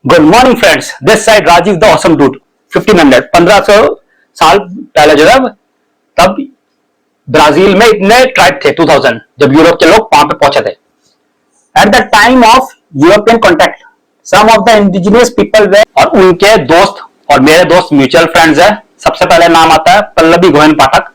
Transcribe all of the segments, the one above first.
Good morning friends, this side Rajiv the awesome dude. 1500 साल पहले जो है तब ब्राजील में इतने ट्राइब थे 2000 जब यूरोप के लोग वहां पे पहुंचे थे। At the time of European contact some of the indigenous people वे, और उनके दोस्त और मेरे दोस्त म्यूचुअल फ्रेंड्स है। सबसे पहले नाम आता है Pallavi Govind Pathak.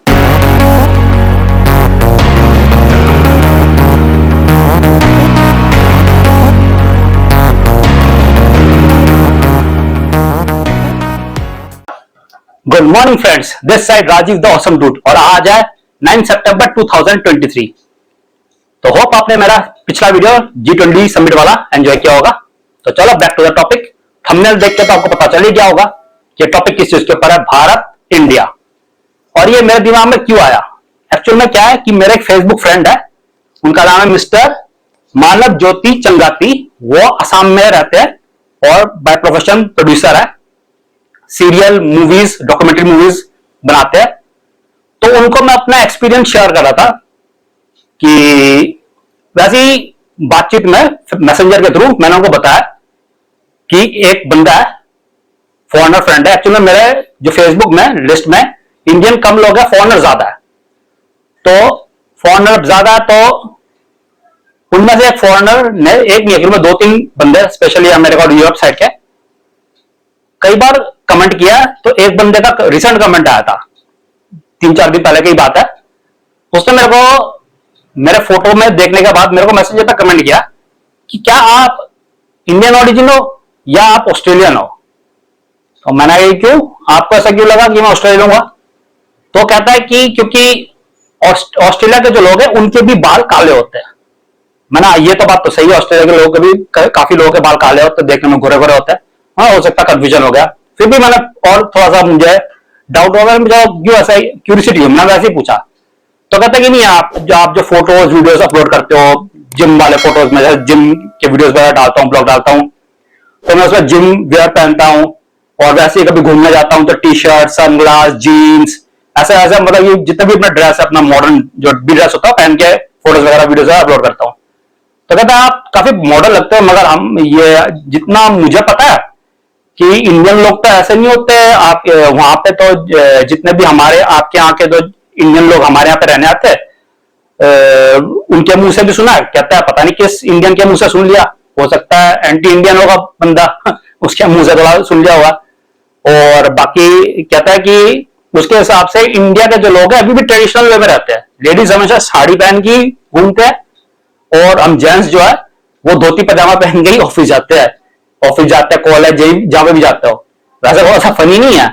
Good morning friends, this side Rajiv the awesome dude, और आज है 9 सितंबर 2023। तो होप आपने मेरा पिछला वीडियो G20 समिट वाला एंजॉय किया होगा। तो चलो back to the topic. Thumbnail देख के तो आपको पता चल ही गया होगा कि टॉपिक किस चीज के ऊपर है, भारत इंडिया। और ये मेरे दिमाग में क्यों आया, एक्चुअल में क्या है कि मेरे एक फेसबुक फ्रेंड है, उनका नाम है मिस्टर मानव ज्योति चंगाती। वो असम में रहते हैं और बाय प्रोफेशन प्रोड्यूसर है, सीरियल मूवीज डॉक्यूमेंट्री मूवीज बनाते हैं। तो उनको मैं अपना एक्सपीरियंस शेयर कर रहा था कि वैसे ही बातचीत में मैसेंजर के थ्रू मैंने उनको बताया कि एक बंदा है, फॉरेनर फ्रेंड है। एक्चुअली मेरे जो फेसबुक में लिस्ट में इंडियन कम लोग हैं, फॉरेनर ज्यादा है। तो फॉरेनर ज्यादा है तो उनमें से एक फॉरेनर ने, एक नहीं में दो तीन बंदे स्पेशली मेरे को यूरोप साइड के कई बार कमेंट किया। तो एक बंदे का रिसेंट कमेंट आया था, 3-4 दिन पहले की बात है। उसने मेरे को मेरे फोटो में देखने के बाद मेरे को मैसेज पे कमेंट किया कि क्या आप इंडियन ऑरिजिन हो या आप ऑस्ट्रेलियन हो। तो मैंने कहा क्यों, आपको ऐसा क्यों लगा कि मैं ऑस्ट्रेलियन हूँ। तो कहता है कि क्योंकि ऑस्ट्रेलिया के जो लोग हैं उनके भी बाल काले होते हैं। मैंने ये तो बात तो सही है, ऑस्ट्रेलिया के लोगों के भी काफी लोगों के बाल काले होते हैं, देखने में गोरे गोरे होते हैं। हाँ, हो सकता है कंफ्यूजन हो गया। फिर भी मैंने और थोड़ा सा मुझे डाउट हो गया, मुझे क्यों ऐसा क्यूरियोसिटी है, मैंने वैसे ही पूछा। तो कहते कि नहीं, आप जो फोटोज वीडियोस अपलोड करते हो, जिम वाले फोटोज में, जिम के वीडियोस वगैरह डालता हूँ, ब्लॉग डालता हूँ, तो मैं उसमें जिम वेयर पहनता हूँ। और वैसे ही कभी घूमने जाता हूँ तो टी शर्ट, सनग्लास, जीन्स, ऐसा ऐसा मतलब ये जितना भी अपना ड्रेस है, अपना मॉडर्न जो भी ड्रेस होता है पहन के फोटोज वगैरह वीडियोज अपलोड करता हूँ। तो कहते हैं आप काफी मॉडर्न लगते हो, मगर हम ये जितना मुझे पता है कि इंडियन लोग तो ऐसे नहीं होते। आप वहां पे तो जितने भी हमारे आपके यहाँ के जो इंडियन लोग हमारे यहाँ पे रहने आते हैं, उनके मुंह से भी सुना है। कहता है पता नहीं किस इंडियन के मुंह से सुन लिया, हो सकता है एंटी इंडियन होगा बंदा उसके मुंह से थोड़ा सुन लिया होगा। और बाकी कहता है कि उसके हिसाब से इंडिया के जो लोग हैं अभी भी ट्रेडिशनल वे में रहते हैं। लेडीज हमेशा साड़ी पहन के घूमते हैं, और हम जेंट्स जो है वो धोती पजामा पहन के ही ऑफिस जाते हैं, कॉलेज जहां पे भी जाते हो। वैसे बहुत ऐसा फनी नहीं है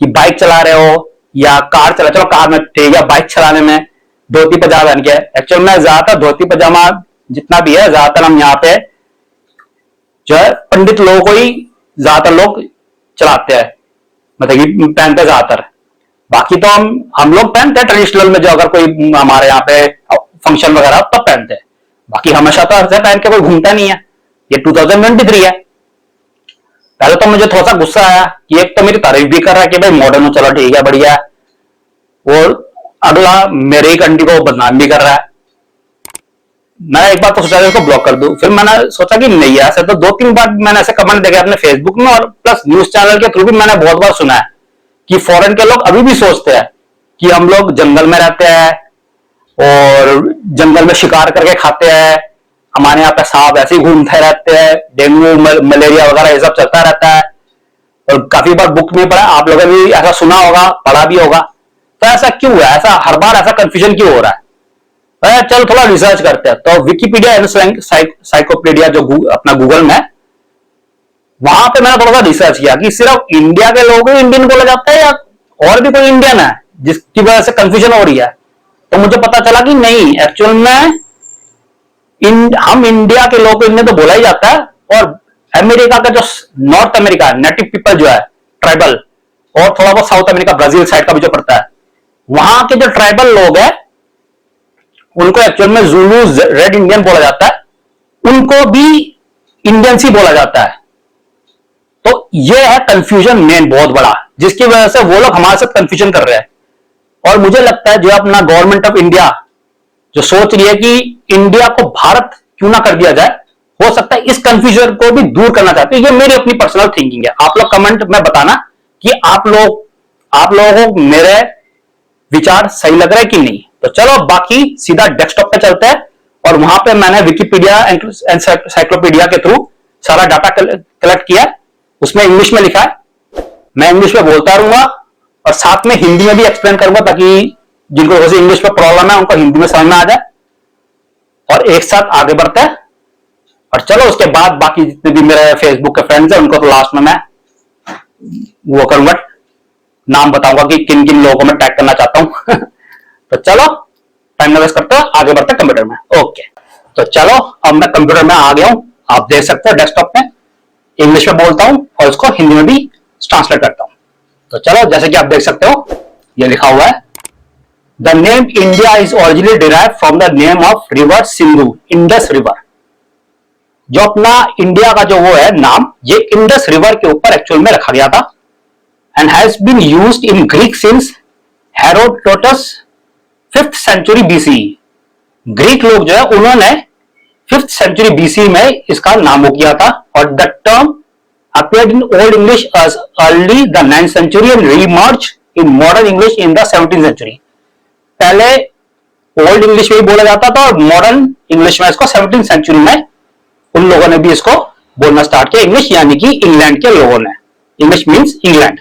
कि बाइक चला रहे हो या कार चला, चलो कार में ठीक है, बाइक चलाने में धोती पजामा पहन के। एक्चुअल में ज्यादातर धोती पजामा जितना भी है, ज्यादातर हम यहाँ पे जो है पंडित लोगों को ही ज्यादातर लोग चलाते हैं, मतलब कि पहनते ज्यादातर। बाकी तो हम लोग पहनते हैं ट्रेडिशनल में, जो अगर कोई हमारे यहाँ पे फंक्शन वगैरह तब पहनते हैं। बाकी हमेशा तो ऐसे पहन के कोई घूमता नहीं है। ये 2023 है। पहले तो मुझे थोड़ा सा गुस्सा आया कि एक तो मेरी तारीफ भी कर रहा है कि भाई मॉडर्न हो, चलो ठीक है, बढ़िया है, और अगला मेरे ही कंट्री को बदनाम भी कर रहा है। मैं एक बार तो सोचा इसको ब्लॉक कर दूं, फिर मैंने सोचा कि नहीं, ऐसे तो 2-3 बार मैंने ऐसे कमेंट देखे अपने फेसबुक में, और प्लस न्यूज चैनल के थ्रू भी मैंने बहुत बार सुना है कि फॉरेन के लोग अभी भी सोचते हैं कि हम लोग जंगल में रहते हैं और जंगल में शिकार करके खाते हैं, हमारे यहाँ पे सांप ऐसे ही घूमते रहते हैं, डेंगू मलेरिया वगैरह ये सब चलता रहता है। और काफी बार बुक में पढ़ा, आप लोगों ने भी ऐसा सुना होगा, पढ़ा भी होगा। तो ऐसा क्यों है, ऐसा हर बार ऐसा कंफ्यूजन क्यों हो रहा है। चलो थोड़ा रिसर्च करते हैं। तो विकिपीडिया साइकोपीडिया जो अपना गूगल में, वहां पे मैंने थोड़ा सा रिसर्च किया कि सिर्फ इंडिया के लोगों को इंडियन बोला जाता है या और भी कोई इंडियन है जिसकी वजह से कंफ्यूजन हो रही है। तो मुझे पता चला कि नहीं, एक्चुअल में हम इंडिया के लोगों को इंडियन तो बोला ही जाता है, और अमेरिका का जो नॉर्थ अमेरिका नेटिव पीपल जो है ट्राइबल, और थोड़ा बहुत साउथ अमेरिका ब्राजील साइड का भी जो पड़ता है, वहां के जो ट्राइबल लोग हैं उनको एक्चुअल में जुलू रेड इंडियन बोला जाता है, उनको भी इंडियंस ही बोला जाता है। तो यह है कंफ्यूजन मेन बहुत बड़ा, जिसकी वजह से वो लोग हमारे साथ कंफ्यूजन कर रहे हैं। और मुझे लगता है जो अपना गवर्नमेंट ऑफ इंडिया जो सोच रही है कि इंडिया को भारत क्यों ना कर दिया जाए, हो सकता है इस कंफ्यूजन को भी दूर करना चाहते हो। ये मेरी अपनी पर्सनल थिंकिंग है। आप लोग कमेंट में बताना कि आप लोगों को मेरे विचार सही लग रहा है कि नहीं। तो चलो बाकी सीधा डेस्कटॉप पे चलते हैं, और वहां पे मैंने विकिपीडिया एनसाइक्लोपीडिया के थ्रू सारा डाटा कलेक्ट किया है। उसमें इंग्लिश में लिखा है, मैं इंग्लिश में बोलता रहूंगा और साथ में हिंदी में भी एक्सप्लेन करूंगा, ताकि जिनको वैसे इंग्लिश में प्रॉब्लम है उनको हिंदी में समझ में आ जाए, और एक साथ आगे बढ़ते हैं। और चलो उसके बाद बाकी जितने भी मेरे फेसबुक के फ्रेंड्स हैं उनको तो लास्ट में मैं वो करूंगा, नाम बताऊंगा कि किन किन लोगों को मैं टैग करना चाहता हूं। तो चलो टाइम न वेस्ट करते हैं, आगे बढ़ते हैं कंप्यूटर में। ओके, तो चलो अब मैं कंप्यूटर में आ गया हूं। आप देख सकते हो डेस्कटॉप में इंग्लिश में बोलता हूं और उसको हिंदी में भी ट्रांसलेट करता हूं। तो चलो जैसे कि आप देख सकते हो ये लिखा हुआ है, the name India is originally derived from the name of river Sindhu, Indus river. जो अपना इंडिया का जो वो है नाम, ये इंडस रिवर के ऊपर एक्चुअल में रखा गया था, and has been used in Greek since Herodotus 5th century BC. Greek लोग जो है उन्होंने 5th सेंचुरी बीसी में इसका नाम वो किया था, और the term appeared in Old English as early the 9th century and re-emerged in modern English in the 17th century। पहले ओल्ड इंग्लिश में ही बोला जाता था और मॉडर्न इंग्लिश में इसको 17th सेंचुरी में उन लोगों ने भी इसको बोलना स्टार्ट किया, इंग्लिश, यानी कि इंग्लैंड के लोगों ने। English means England.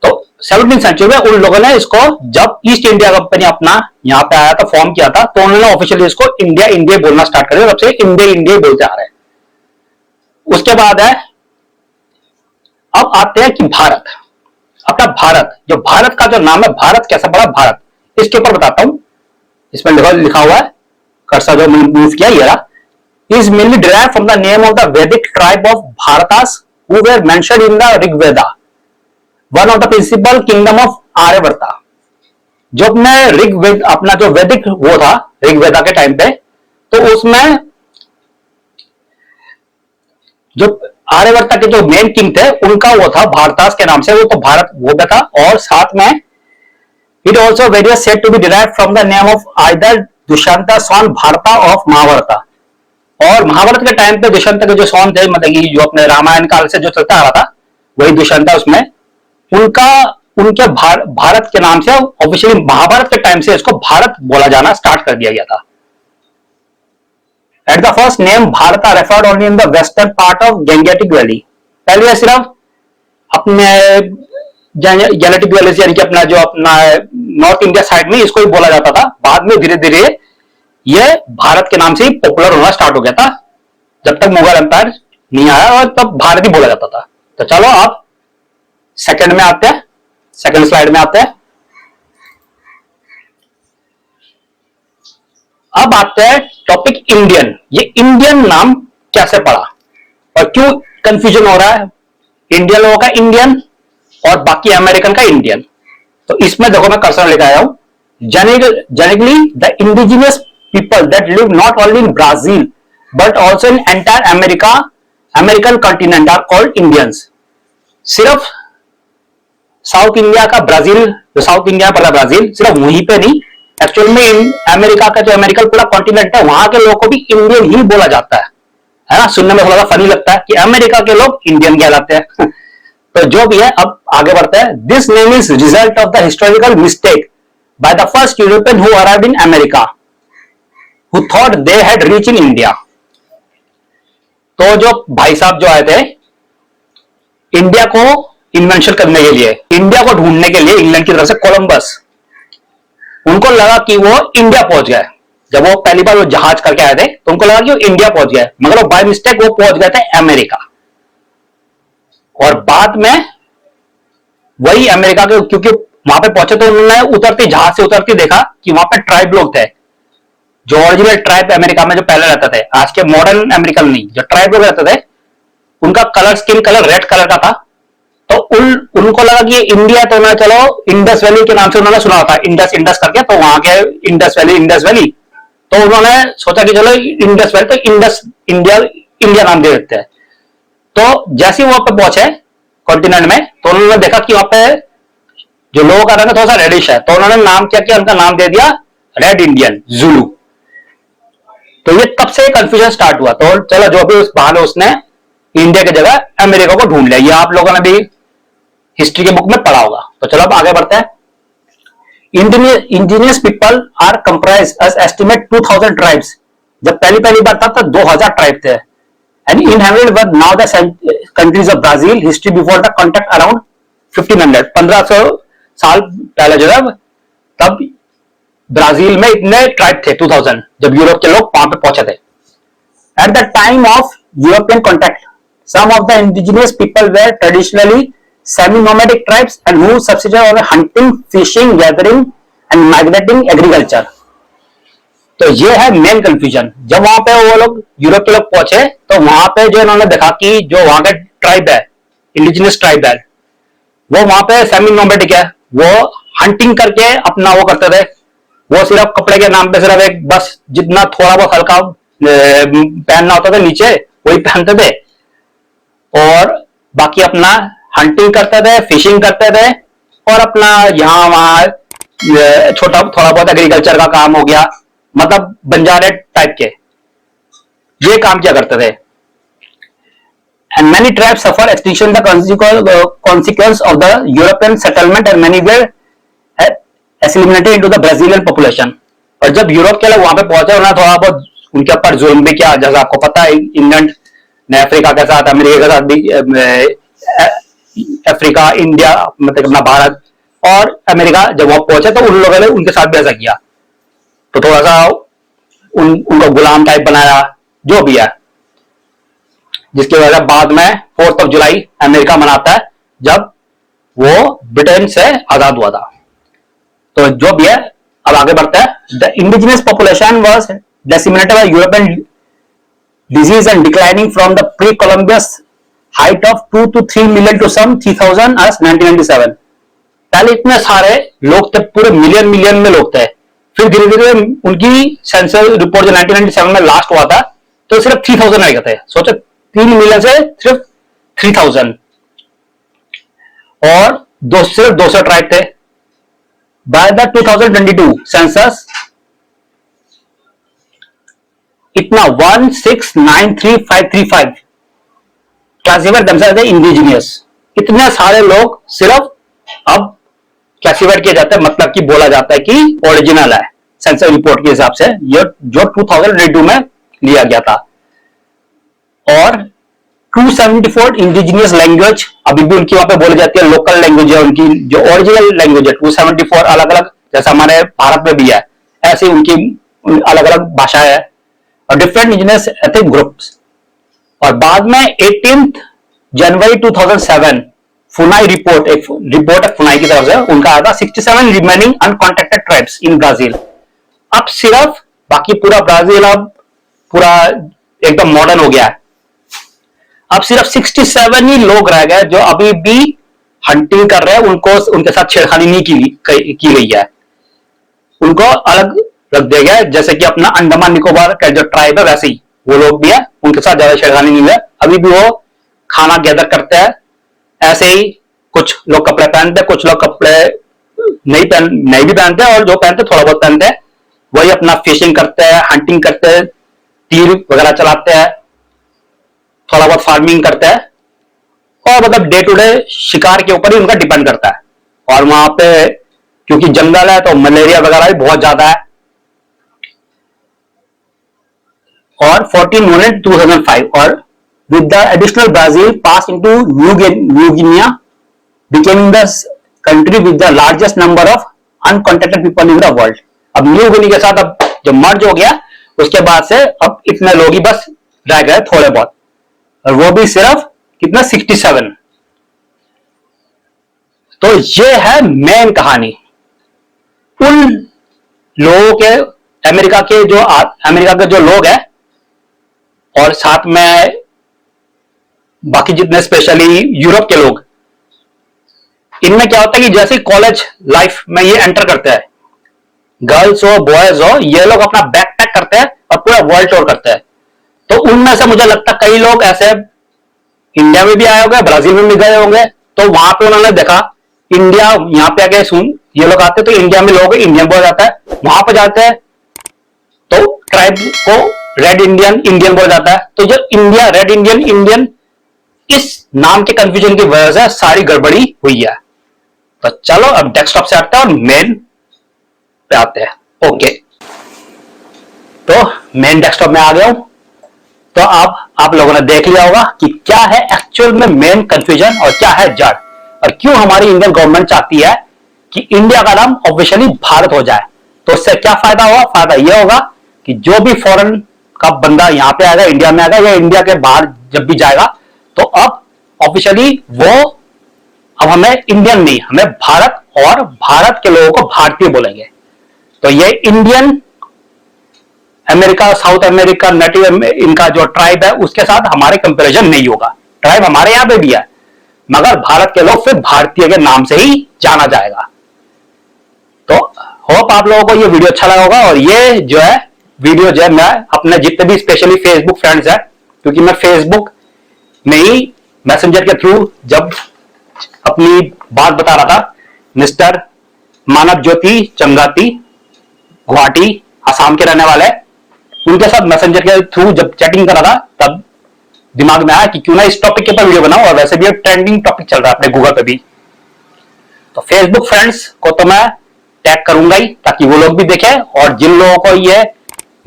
तो 17th सेंचुरी में उन लोगों ने इसको, जब ईस्ट इंडिया कंपनी अपना यहां पे आया था, फॉर्म किया था, तो उन्होंने ऑफिशियली इसको इंडिया इंडिया बोलना स्टार्ट कर दिया। तब से इंडिया इंडिया बोलते आ रहे हैं। उसके बाद है, अब आते हैं कि भारत, अपना भारत, जो भारत का जो नाम है, भारत कैसा पड़ा, भारत, इसके ऊपर बताता हूं। इसमें लिखा हुआ है, कर्सर जो मूव किया ये रहा, is mainly derived from the name of the Vedic tribe of Bharatas who were mentioned in the Rig Veda, one of the principal kingdom of Aryavarta। जो अपना जो वैदिक वो था ऋग वेदा के टाइम पे, तो उसमें जो आर्यवर्ता के जो मेन किंग थे उनका वो था भारतास के नाम से, वो तो भारत वो था। और साथ में it also various said to be derived from the name of either Dushyanta son Bharata of Mahabharata. और महाभारत के टाइम पे दुष्यंत के जो सॉन थे, मतलब कि जो अपने रामायण काल से जो चलता आ रहा था, वही दुष्यंता, उसमें उनके भारत के नाम से ऑफिशियली महाभारत के टाइम से इसको भारत बोला जाना स्टार्ट कर दिया गया था। At the first name Bharat referred only in the western part of Gangetic valley. पहले सिर्फ अपने गैंगेटिक वैली यानी कि अपना जो अपना नॉर्थ इंडिया साइड में इसको ही बोला जाता था। बाद में धीरे धीरे ये भारत के नाम से ही पॉपुलर होना स्टार्ट हो गया था, जब तक मुगल एम्पायर नहीं आया, और तब भारत ही बोला जाता था। तो चलो आप सेकंड में आते हैं, सेकंड स्लाइड में आते हैं। अब आते हैं टॉपिक इंडियन। ये इंडियन नाम कैसे पड़ा और क्यों कंफ्यूजन हो रहा है इंडियन लोगों का इंडियन और बाकी अमेरिकन का इंडियन। तो इसमें देखो मैं कर्सर लेकर आया हूं, genetically the indigenous people that live not only in Brazil but also in entire American continent are called Indians। सिर्फ साउथ इंडिया का ब्राजील, जो साउथ इंडिया पड़ा ब्राजील, सिर्फ वहीं पे नहीं, एक्चुअल में अमेरिका का जो अमेरिकन पूरा कॉन्टिनेंट है वहां के लोगों को भी इंडियन ही बोला जाता है ना। सुनने में थोड़ा सा फनी लगता है कि अमेरिका के लोग इंडियन कहलाते हैं। तो जो भी है, अब आगे बढ़ते हैं। This name is result of the historical mistake by the first European who arrived in America who thought they had reached in India। तो जो भाई साहब जो आए थे इंडिया को इन्वेंशन करने के लिए, इंडिया को ढूंढने के लिए, इंग्लैंड की तरफ से कोलंबस, उनको लगा कि वो इंडिया पहुंच गए। जब वो पहली बार वो जहाज करके आए थे तो उनको लगा कि वो इंडिया पहुंच गए, मगर वो बाय मिस्टेक वो पहुंच गए थे अमेरिका। और बाद में वही अमेरिका के, क्योंकि वहां पे पहुंचे तो उन्होंने उतरती, जहाज से उतरती देखा कि वहां पे ट्राइब लोग थे, जो ओरिजिनल ट्राइब अमेरिका में जो पहले रहते थे, आज के मॉडर्न अमेरिकन नहीं, जो ट्राइब लोग रहते थे, उनका colour, skin colour red colour का था। तो उनको लगा कि ये इंडिया, तो उन्होंने चलो इंडस वैली के नाम से उन्होंने सुना था, इंडस इंडस करके, तो वहां के इंडस वैली, तो उन्होंने सोचा कि चलो इंडस वैली, तो इंडस इंडिया नाम दे देते हैं। तो जैसे ही वहां पे पहुंचे कॉन्टिनेंट में, तो उन्होंने देखा कि वहां पे जो लोगों का रंग थोड़ा सा रेडिश है, तो उन्होंने नाम क्या किया, उनका नाम दे दिया रेड इंडियन, जुलू। तो ये तब से कंफ्यूजन स्टार्ट हुआ। तो चलो जो भी उस बहाने उसने इंडिया की जगह अमेरिका को ढूंढ लिया, ये आप लोगों ने भी हिस्ट्री के बुक में पढ़ा होगा। तो चलो अब आगे बढ़ते हैं। Indigenous people are comprise as estimate 2000 tribes. जब पहली बार था तो 2000 ट्राइब थे। And inherited were now the countries of Brazil history before the contact around 1500 साल पहले जो है तब ब्राजील में इतने ट्राइब थे 2000 जब यूरोप के लोग वहां पे पहुंचे थे। At the time of European contact some of the indigenous people were traditionally semi-nomadic tribes and who subsisted on hunting, fishing, gathering and migrating agriculture। तो ये है मेन कंफ्यूजन। जब वहां पे वो लोग यूरोप के लोग पहुंचे तो वहां पे जो इन्होंने देखा कि जो वहां के ट्राइब है, इंडिजिनस ट्राइब है, वो वहां पे सेमी नोमैडिक है, वो हंटिंग करके अपना वो करते थे। वो सिर्फ कपड़े के नाम पे सिर्फ एक बस जितना थोड़ा बहुत हल्का पहनना होता था नीचे वही पहनते थे, और बाकी अपना हंटिंग करते थे, फिशिंग करते थे, और अपना यहाँ वहां छोटा थोड़ा बहुत एग्रीकल्चर का काम हो गया, मतलब बंजारे टाइप के ये काम किया करते थे। And many tribes suffer extinction the consequence of the European settlement and many were assimilated into the Brazilian population. और जब यूरोप के लोग वहां पे पहुंचे उन्होंने थोड़ा बहुत उनके ऊपर जुल्म भी किया, जैसा आपको पता है इंग्लैंड ने अफ्रीका के साथ, अमेरिका के साथ भी, अफ्रीका, इंडिया मतलब अपना भारत और अमेरिका जब वो पहुंचे तो उन लोगों ने उनके साथ भी ऐसा किया। तो थोड़ा सा उनको गुलाम टाइप बनाया, जो भी है, जिसकी वजह से बाद में 4 जुलाई अमेरिका मनाता है जब वो ब्रिटेन से आजाद हुआ था। तो जो भी है अब आगे बढ़ते हैं। The indigenous population was decimated bye European disease and declining from the pre-Columbus height of 2 to 3 million to some 3000 as 1997। पहले इतने सारे लोग थे, पूरे मिलियन में लोग थे, फिर धीरे धीरे उनकी सेंसस रिपोर्ट जो 1997 में लास्ट हुआ था तो सिर्फ 3000 रह गए थे। सोचो 3 मिलियन से सिर्फ 3000, और सिर्फ 200 ट्राइब थे। बाय द 2022 सेंसस इतना 1693535 क्लासिफाइड themselves as इंडिजिनियस। इतने सारे लोग सिर्फ अब क्लासिफाइड किया जाता है, मतलब कि बोला जाता है कि ओरिजिनल है सेंसस रिपोर्ट के हिसाब से, ये जो 2022 में लिया गया था। और 274 इंडिजिनियस लैंग्वेज अभी भी उनकी वहां पे बोली जाती है, लोकल लैंग्वेज है उनकी, जो ओरिजिनल लैंग्वेज है 274 अलग अलग, जैसा हमारे भारत में भी है ऐसे उनकी अलग अलग भाषाएं है, और डिफरेंट इंडिजिनियस एथनिक ग्रुप्स। और बाद में 18 जनवरी 2007 फुनाई रिपोर्ट, एक रिपोर्ट है फुनाई की तरफ से, उनका आया था 67 रिमेनिंग अनकॉन्टेक्टेड ट्राइब्स इन ब्राजील। अब सिर्फ बाकी पूरा ब्राजील अब पूरा एकदम मॉडर्न हो गया है, अब सिर्फ 67 ही लोग रह गए जो अभी भी हंटिंग कर रहे हैं, उनको उनके साथ छेड़खानी नहीं की गई है, उनको अलग रख दिया गया है। जैसे कि अपना अंडमान निकोबार का जो ट्राइब है वैसे ही वो लोग भी है, उनके साथ ज्यादा छेड़खानी नहीं है, अभी भी वो खाना गैदर करते हैं। ऐसे ही कुछ लोग कपड़े पहनते हैं, कुछ लोग कपड़े नहीं भी पहनते हैं, और जो पहनते थोड़ा बहुत पहनते हैं, वही अपना फिशिंग करते हैं, हंटिंग करते हैं, तीर वगैरह चलाते हैं, थोड़ा बहुत फार्मिंग करते हैं, और मतलब डे टू डे शिकार के ऊपर ही उनका डिपेंड करता है। और वहां पे क्योंकि जंगल है तो मलेरिया वगैरह भी बहुत ज्यादा है। और 14 यूनिट 2005 और with the additional Brazil passed into New Guinea becoming the country with the largest number of uncontacted people in the world। अब न्यू गिनी के साथ अब जब मर्ज हो गया उसके बाद से अब इतने लोग ही बस रह गए थोड़े बहुत, और वो भी सिर्फ कितना 67। तो ये है मेन कहानी उन लोगों के, अमेरिका के जो लोग हैं, और साथ में बाकी जितने स्पेशली यूरोप के लोग, इनमें क्या होता है कि जैसे कॉलेज लाइफ में ये एंटर करते हैं, गर्ल्स हो बॉयज हो, ये लोग अपना बैकपैक करते हैं और पूरा वर्ल्ड टूर करते हैं। तो उनमें से मुझे लगता है कई लोग ऐसे इंडिया में भी आए होंगे, ब्राजील में भी गए होंगे, तो वहां पे उन्होंने देखा इंडिया, यहाँ पे आके ये लोग आते तो इंडिया में लोग इंडियन बोला जाता है, वहां पे जाते हैं तो ट्राइब को रेड इंडियन इंडियन बोला जाता है। तो जो इंडिया, रेड इंडियन इंडियन, इस नाम के कंफ्यूजन की वजह से सारी गड़बड़ी हुई है। तो चलो अब डेस्कटॉप से आते हैं और मेन पे आते हैं। ओके, तो मेन डेस्कटॉप में आ गया हूं। तो अब आप लोगों ने देख लिया होगा कि क्या है एक्चुअल में मेन कंफ्यूजन और क्या है जड़, और क्यों हमारी इंडियन गवर्नमेंट चाहती है कि इंडिया का नाम ऑफिशियली भारत हो जाए। तो इससे क्या फायदा होगा? फायदा यह होगा कि जो भी फॉरेन का बंदा यहां पे आएगा, इंडिया में आएगा या इंडिया के बाहर जब भी जाएगा, तो अब ऑफिशियली वो अब हमें इंडियन नहीं, हमें भारत और भारत के लोगों को भारतीय बोलेंगे। तो ये Indian, America, south America, native इनका जो ट्राइब है उसके साथ हमारे कंपैरिजन नहीं होगा। ट्राइब हमारे यहां पे भी है, मगर भारत के लोग फिर भारतीय के नाम से ही जाना जाएगा। तो होप आप लोगों को ये वीडियो अच्छा लगा होगा। और ये जो है वीडियो जो है मैं अपने जितने भी स्पेशली फेसबुक फ्रेंड्स है, क्योंकि मैं फेसबुक में ही मैसेंजर के थ्रू जब अपनी बात बता रहा था, मिस्टर मानव ज्योति चंगाती, गुवाहाटी आसाम के रहने वाले, उनके साथ मैसेंजर के थ्रू जब चैटिंग कर रहा था, तब दिमाग में आया कि क्यों ना इस टॉपिक के ऊपर वीडियो बनाऊं। और वैसे भी ट्रेंडिंग टॉपिक चल रहा है अपने गूगल पे भी। तो फेसबुक फ्रेंड्स को तो मैं टैग करूंगा ही, ताकि वो लोग भी देखें। और जिन लोगों को ये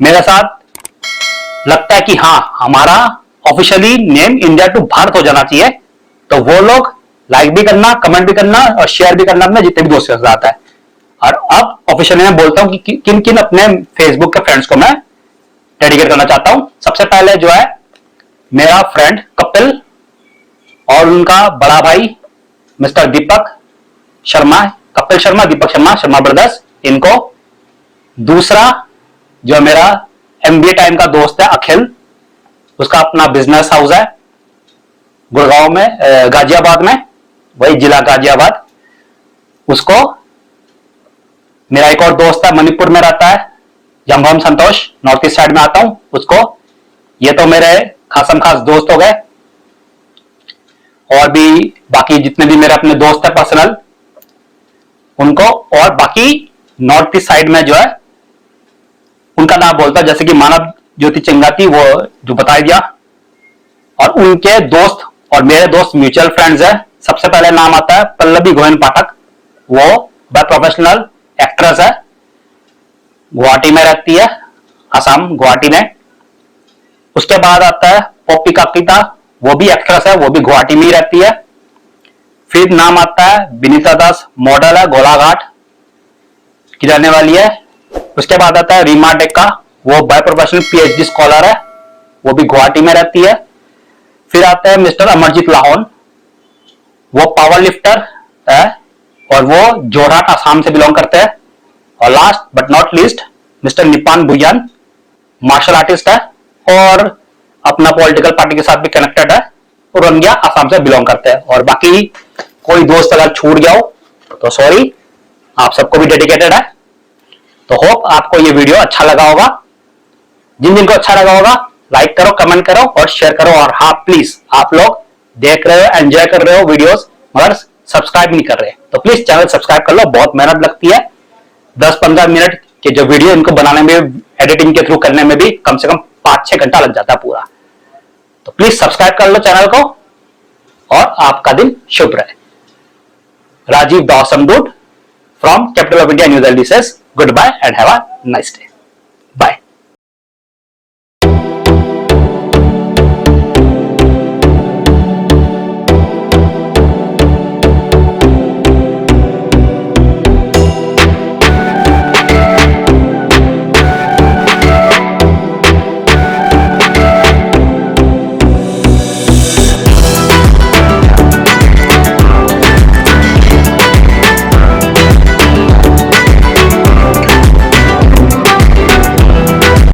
मेरे साथ लगता है कि हाँ हमारा officially name India to Bharat हो जाना चाहिए, तो वो लोग लाइक भी करना, कमेंट भी करना और शेयर भी करना अपने जितने भी दोस्तों के साथ है। और अब ऑफिशियली मैं बोलता हूं कि किन किन अपने फेसबुक के फ्रेंड्स को मैं डेडिकेट करना चाहता हूं। सबसे पहले जो है मेरा फ्रेंड कपिल और उनका बड़ा भाई मिस्टर दीपक शर्मा, कपिल शर्मा, दीपक शर्मा, शर्मा ब्रदर्स, इनको। दूसरा जो मेरा एमबीए टाइम का दोस्त है अखिल, उसका अपना बिजनेस हाउस है गुड़गांव में, गाजियाबाद में, वही जिला गाजियाबाद। उसको। मेरा एक और दोस्त है मणिपुर में रहता है, जम्भम संतोष, नॉर्थ ईस्ट साइड में आता हूं, उसको। ये तो मेरे खासम खास दोस्त हो गए। और भी बाकी जितने भी मेरे अपने दोस्त है पर्सनल, उनको। और बाकी नॉर्थ ईस्ट साइड में जो है उनका नाम बोलता है, जैसे कि मानव ज्योति चंगाती, वो जो बता दिया। और उनके दोस्त और मेरे दोस्त म्यूचुअल फ्रेंड्स है। सबसे पहले नाम आता है पल्लवी गोविंद पाठक, वो बाय प्रोफेशनल एक्ट्रेस है, गुवाहाटी में रहती है, असम गुवाहाटी में। उसके बाद आता है पॉपी काकिता, वो भी एक्ट्रेस है, वो भी गुवाहाटी में ही रहती है। फिर नाम आता है विनीता दास, मॉडल है, गोलाघाट की रहने वाली है। उसके बाद आता है रीमा डेक्का, वो बाय प्रोफेशनल पीएचडी स्कॉलर है, वो भी गुवाहाटी में रहती है। फिर आता है मिस्टर अमरजीत लाहौन, वो पावर लिफ्टर है और वो जोरहाट आसाम से बिलोंग करते हैं। और last but not least mister Nipan Bhuyan, martial artist है और अपना पॉलिटिकल पार्टी के साथ भी कनेक्टेड है, उरंगिया आसाम से बिलोंग करते हैं। और बाकी कोई दोस्त अगर छूट गया हो तो सॉरी, आप सबको भी डेडिकेटेड है। तो होप आपको ये वीडियो अच्छा लगा होगा। जिन जिनको अच्छा लगा होगा लाइक करो, कमेंट करो और शेयर करो। और हाँ प्लीज, आप लोग देख रहे हो, एंजॉय कर रहे हो वीडियोस, मगर सब्सक्राइब नहीं कर रहे, तो प्लीज चैनल सब्सक्राइब कर लो। बहुत मेहनत लगती है, 10-15 मिनट के जो वीडियो इनको बनाने में, एडिटिंग के थ्रू करने में भी कम से कम 5-6 घंटा लग जाता है पूरा। तो प्लीज सब्सक्राइब कर लो चैनल को और आपका दिन शुभ रहे। Rajiv the awesome dude from capital of India New Delhi says good bye and have a nice day.